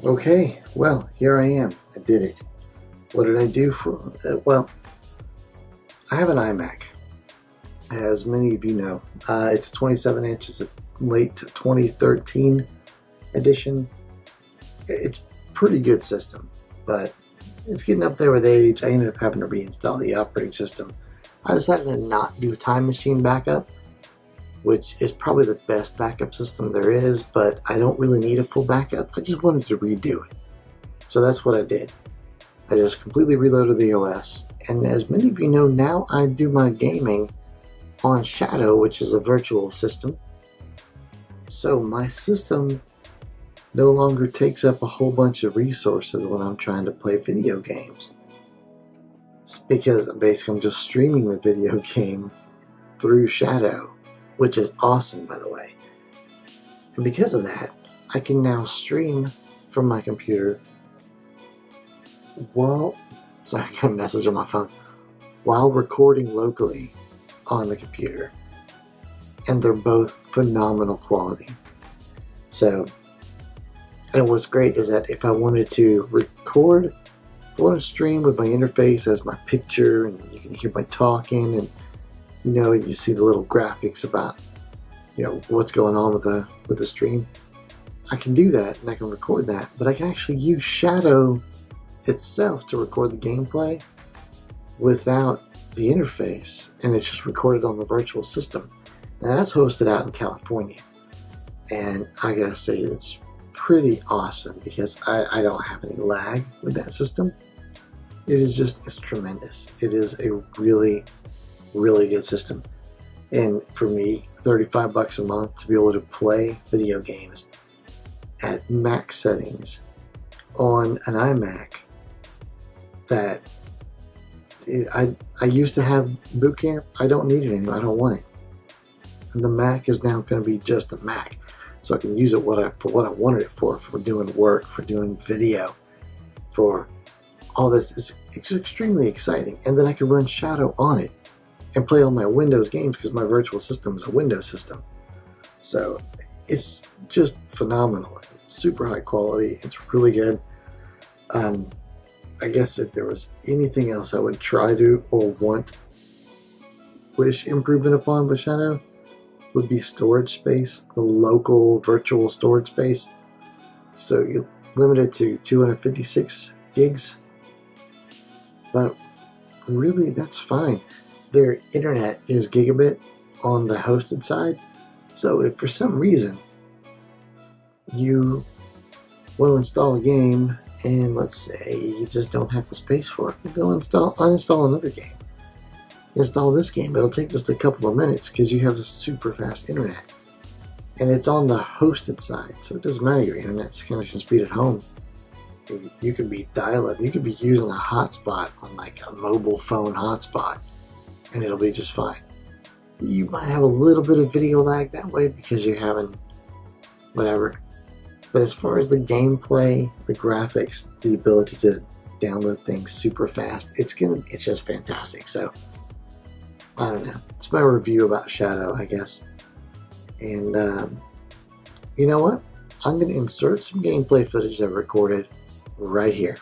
Okay, well, here I am. I did it. What did I do for... well, I have an iMac, as many of you know. It's a 27-inch. It's a late 2013 edition. It's a pretty good system, but it's getting up there with age. I ended up having to reinstall the operating system. I decided to not do Time Machine backup, which is probably the best backup system there is, but I don't really need a full backup. I just wanted to redo it. So that's what I did. I just completely reloaded the OS, and as many of you know, now I do my gaming on Shadow, which is a virtual system. So my system no longer takes up a whole bunch of resources when I'm trying to play video games. It's because basically I'm just streaming the video game through Shadow, which is awesome, by the way. And because of that, I can now stream from my computer while, sorry, I got a message on my phone, while recording locally on the computer. And they're both phenomenal quality. So, and what's great is that if I wanted to record, I want to stream with my interface as my picture, and you can hear my talking, and you know, you see the little graphics about, you know, what's going on with the stream. I can do that, and I can record that, but I can actually use Shadow itself to record the gameplay without the interface, and it's just recorded on the virtual system. Now that's hosted out in California, and I gotta say it's pretty awesome because I don't have any lag with that system. It is just, it's tremendous. It is a really good system, and for me, $35 a month to be able to play video games at max settings on an iMac that I used to have Boot Camp. I don't need it anymore. I don't want it. And the Mac is now going to be just a Mac, so I can use it for what I wanted it for doing work, for doing video, for all this. It's extremely exciting, and then I can run Shadow on it and play all my Windows games because my virtual system is a Windows system. So it's just phenomenal. It's super high quality. It's really good. I guess if there was anything else I would try to or wish improvement upon with Shadow, would be storage space, the local virtual storage space. So you're limited to 256 gigs, but really that's fine. Their internet is gigabit on the hosted side, so if for some reason you want to install a game and let's say you just don't have the space for it, go uninstall another game. Install this game. It'll take just a couple of minutes because you have a super fast internet, and it's on the hosted side, so it doesn't matter your internet connection speed at home. You could be dial-up. You could be using a hotspot on like a mobile phone hotspot, and it'll be just fine. You might have a little bit of video lag that way because you're having whatever. But as far as the gameplay, the graphics, the ability to download things super fast, it's just fantastic. So I don't know. It's my review about Shadow, I guess. And you know what? I'm going to insert some gameplay footage that I recorded right here.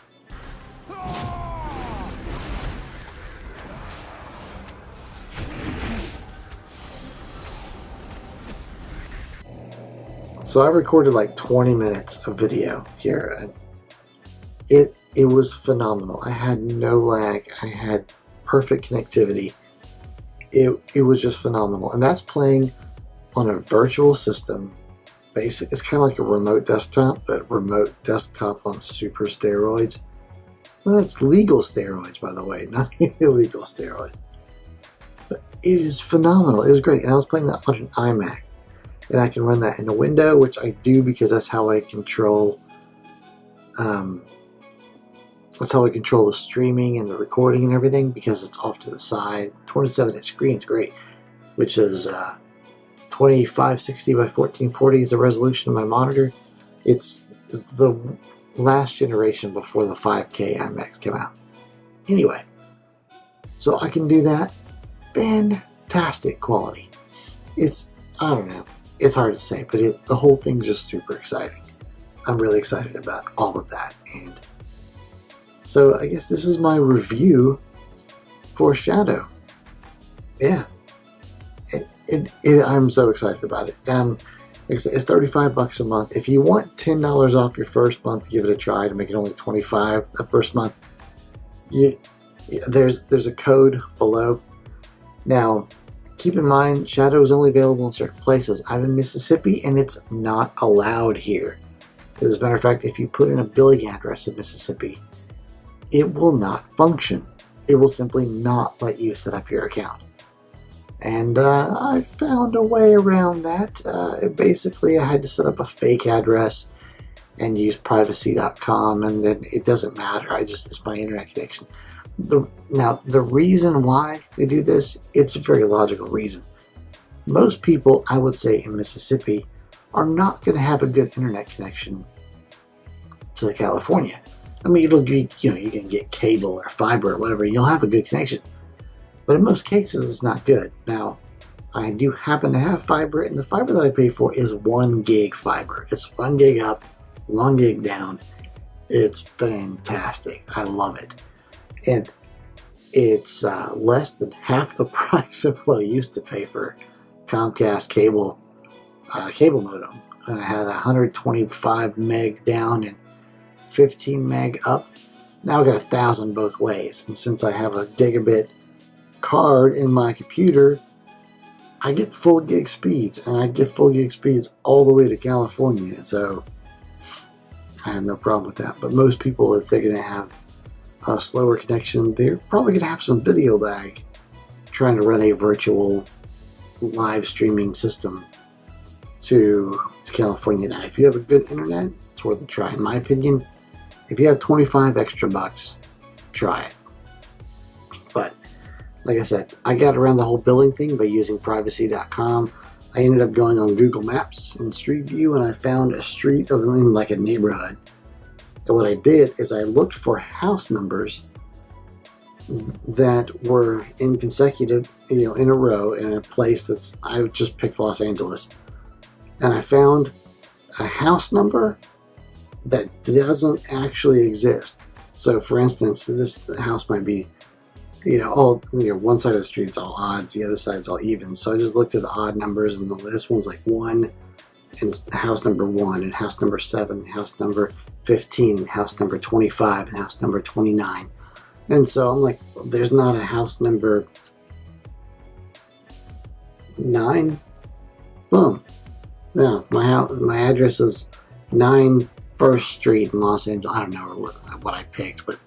So I recorded like 20 minutes of video here, and it was phenomenal. I had no lag. I had perfect connectivity. It was just phenomenal, and that's playing on a virtual system. It's kind of like a remote desktop, but remote desktop on super steroids. Well, that's legal steroids, by the way, not illegal steroids. But it is phenomenal. It was great, and I was playing that on an iMac. And I can run that in a window, which I do because that's how I control the streaming and the recording and everything, because it's off to the side. 27-inch screen's great, which is 2560 by 1440 is the resolution of my monitor. It's the last generation before the 5K iMacs came out. Anyway, so I can do that. Fantastic quality. I don't know. It's hard to say, but the whole thing's just super exciting. I'm really excited about all of that. And so I guess this is my review for Shadow. Yeah, I'm so excited about it. It's $35 a month. If you want $10 off your first month, give it a try to make it only $25 the first month. There's a code below. Now, keep in mind, Shadow is only available in certain places. I'm in Mississippi, and it's not allowed here. As a matter of fact, if you put in a billing address in Mississippi, it will not function. It will simply not let you set up your account. And I found a way around that. Basically, I had to set up a fake address and use privacy.com, and then it doesn't matter. It's my internet connection. Now, the reason why they do this, it's a very logical reason. Most people, I would say, in Mississippi are not going to have a good internet connection to California. I mean, it'll be, you can get cable or fiber or whatever, you'll have a good connection. But in most cases, it's not good. Now, I do happen to have fiber, and the fiber that I pay for is 1 gig fiber. It's 1 gig up, 1 gig down. It's fantastic. I love it. And it's less than half the price of what I used to pay for Comcast cable modem. And I had 125 meg down and 15 meg up. Now I got 1,000 both ways. And since I have a gigabit card in my computer, I get full gig speeds, and I get full gig speeds all the way to California. So I have no problem with that. But most people, if they're going to have a slower connection, they're probably going to have some video lag trying to run a virtual live streaming system to California. Now, if you have a good internet, it's worth a try, in my opinion. If you have 25 extra bucks, try it. But like I said, I got around the whole billing thing by using privacy.com. I ended up going on Google Maps in Street View, and I found a street in like a neighborhood. And what I did is I looked for house numbers that were in consecutive, in a row in a place I just picked Los Angeles. And I found a house number that doesn't actually exist. So for instance, this house might be, one side of the street's all odds, the other side's all even. So I just looked at the odd numbers, and this one's like 1, and house number 1, and house number 7, house number 15, and house number 25, and house number 29. And so I'm like, there's not a house number 9. Boom. Now, my address is 9 First Street in Los Angeles. I don't know what I picked, but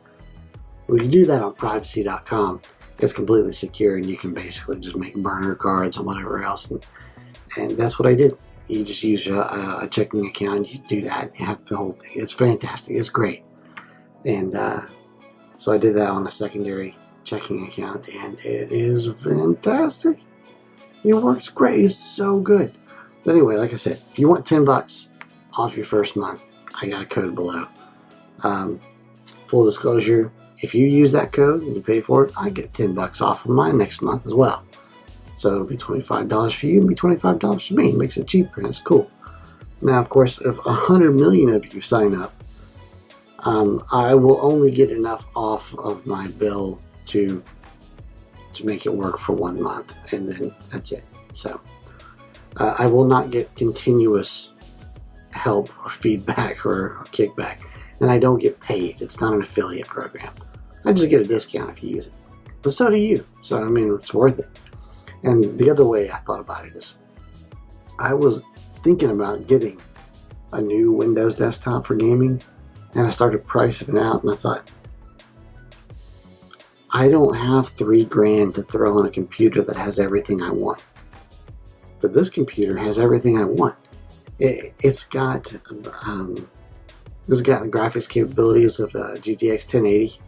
when you do that on privacy.com, it's completely secure, and you can basically just make burner cards and whatever else. And that's what I did. You just use a checking account, you do that, you have the whole thing. It's fantastic. It's great. And so I did that on a secondary checking account, and it is fantastic. It works great. It's so good. But anyway, like I said, if you want $10 off your first month, I got a code below. Full disclosure, if you use that code and you pay for it, I get $10 off of mine next month as well. So it'll be $25 for you and be $25 for me. It makes it cheaper. That's cool. Now, of course, if 100 million of you sign up, I will only get enough off of my bill to make it work for 1 month, and then that's it. So I will not get continuous help or feedback or kickback, and I don't get paid. It's not an affiliate program. I just get a discount if you use it, but so do you. So I mean, it's worth it. And the other way I thought about it is, I was thinking about getting a new Windows desktop for gaming, and I started pricing it out, and I thought, I don't have $3,000 to throw on a computer that has everything I want. But this computer has everything I want. It's got the graphics capabilities of GTX 1080,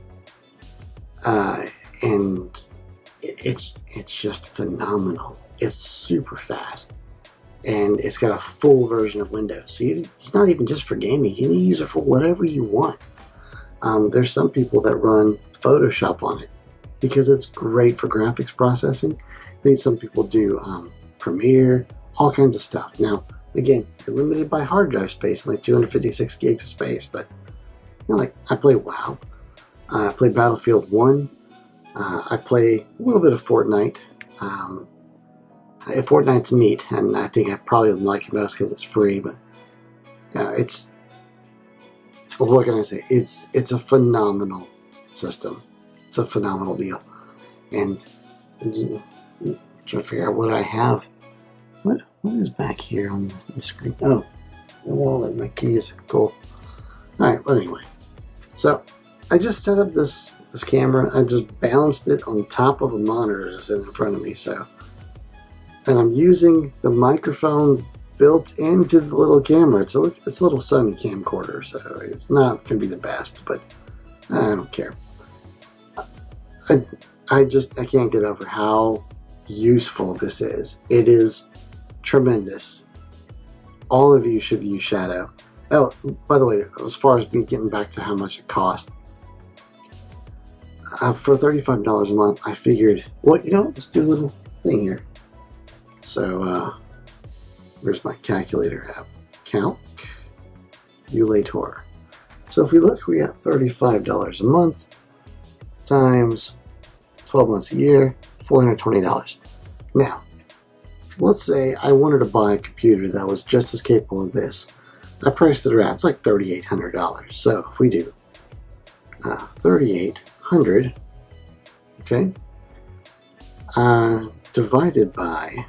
and it's just phenomenal. It's super fast, and it's got a full version of Windows. So it's not even just for gaming. You can use it for whatever you want. There's some people that run Photoshop on it because it's great for graphics processing. I think some people do Premiere, all kinds of stuff. Now, again, you're limited by hard drive space, like 256 gigs of space, but you know, like I play WoW, I play Battlefield 1, I play a little bit of Fortnite. Fortnite's neat, and I think I probably like it most because it's free, but it's, what can I say? It's a phenomenal system. It's a phenomenal deal. And I'm trying to figure out what I have. What is back here on the screen? Oh, the wallet, my keys. Cool. Alright, well anyway. So I just set up this camera. I just balanced it on top of a monitor that's in front of me. And I'm using the microphone built into the little camera. It's a little Sony camcorder, so it's not going to be the best, but I don't care. I can't get over how useful this is. It is tremendous. All of you should use Shadow. Oh, by the way, as far as me getting back to how much it cost, for $35 a month, I figured, well, you know, let's do a little thing here. So, where's my calculator app? Calculator. So if we look, we got $35 a month times 12 months a year, $420. Now, let's say I wanted to buy a computer that was just as capable of this. I priced it around, it's like $3,800. So if we do $3,800, okay, divided by,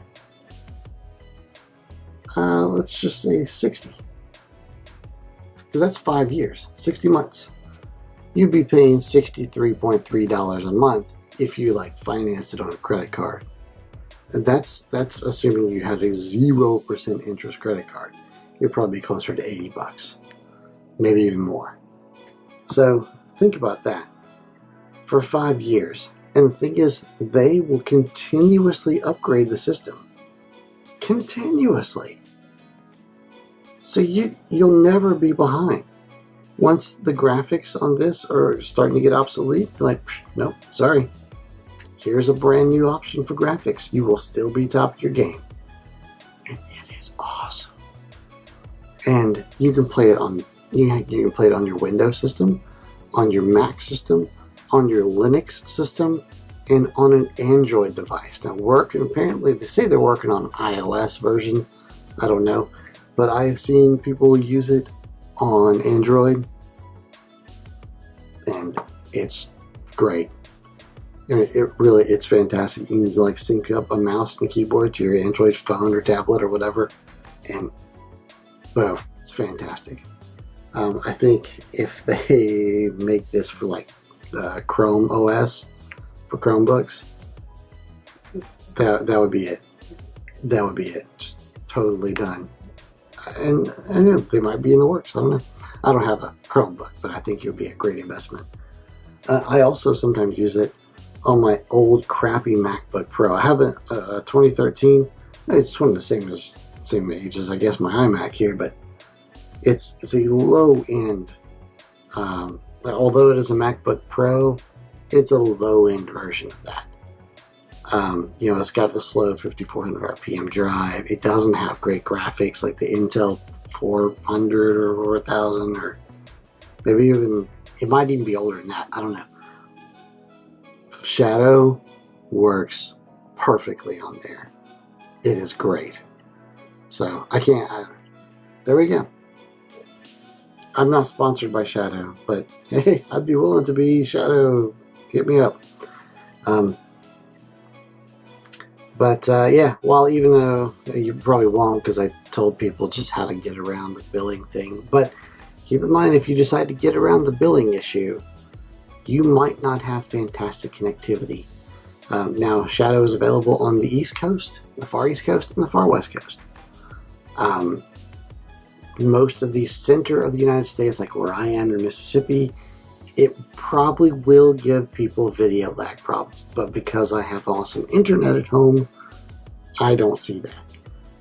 let's just say 60. Because that's 5 years, 60 months. You'd be paying $63.3 a month if you like financed it on a credit card. And that's assuming you had a 0% interest credit card. You'd probably be closer to 80 bucks, maybe even more. So think about that for 5 years. And the thing is, they will continuously upgrade the system. Continuously. So you'll never be behind. Once the graphics on this are starting to get obsolete, they're like, nope, sorry. Here's a brand new option for graphics. You will still be top of your game. And it is awesome. And you can play it on you can play it on your Windows system, on your Mac system, on your Linux system, and on an Android device. Now apparently they say they're working on an iOS version. I don't know. But I've seen people use it on Android, and it's great. And it's fantastic. You can like sync up a mouse and a keyboard to your Android phone or tablet or whatever, and boom, it's fantastic. I think if they make this for like the Chrome OS for Chromebooks, that would be it. That would be it. Just totally done. And I know they might be in the works. I don't know. I don't have a Chromebook, but I think it would be a great investment. I also sometimes use it on my old crappy MacBook Pro. I have a 2013. It's one of the same age as I guess my iMac here, but it's a low end. Although it is a MacBook Pro, it's a low end version of that. It's got the slow 5400 RPM drive. It doesn't have great graphics like the Intel 400 or 4000, or maybe even, it might even be older than that. I don't know. Shadow works perfectly on there. It is great. So there we go. I'm not sponsored by Shadow, but hey, I'd be willing to be Shadow. Hit me up. Yeah, well, even though you probably won't, because I told people just how to get around the billing thing. But keep in mind, if you decide to get around the billing issue, you might not have fantastic connectivity. Now, Shadow is available on the East Coast, the Far East Coast, and the Far West Coast. Most of the center of the United States, like where I am in Mississippi, it probably will give people video lag problems, but because I have awesome internet at home, I don't see that.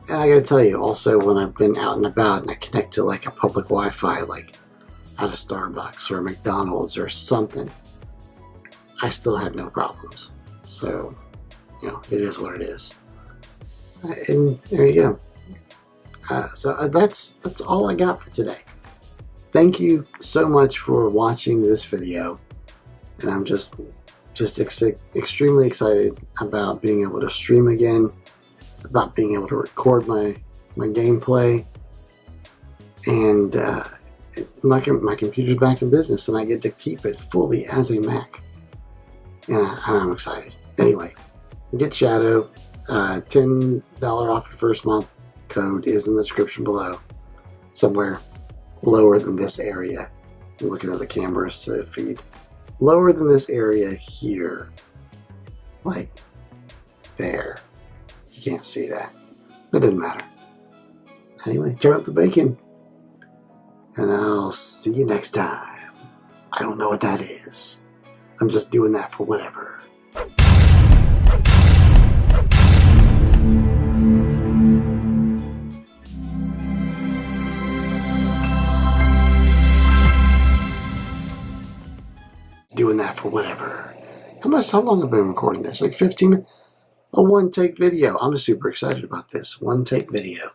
And I gotta tell you, also, when I've been out and about and I connect to like a public Wi-Fi, like at a Starbucks or a McDonald's or something, I still have no problems. So, it is what it is. And there you go. So that's all I got for today. Thank you so much for watching this video, and I'm just extremely excited about being able to stream again, about being able to record my gameplay, and my computer's back in business, and I get to keep it fully as a Mac, and I'm excited. Anyway, get Shadow, $10 off your first month. Code is in the description below, somewhere lower than this area. I'm looking at the camera feed. Lower than this area here, like there. You can't see that. It doesn't matter. Anyway, turn up the bacon, and I'll see you next time. I don't know what that is. I'm just doing that for whatever. Doing that for whatever. How long have I been recording this? Like 15 minutes? A one-take video. I'm super excited about this one-take video.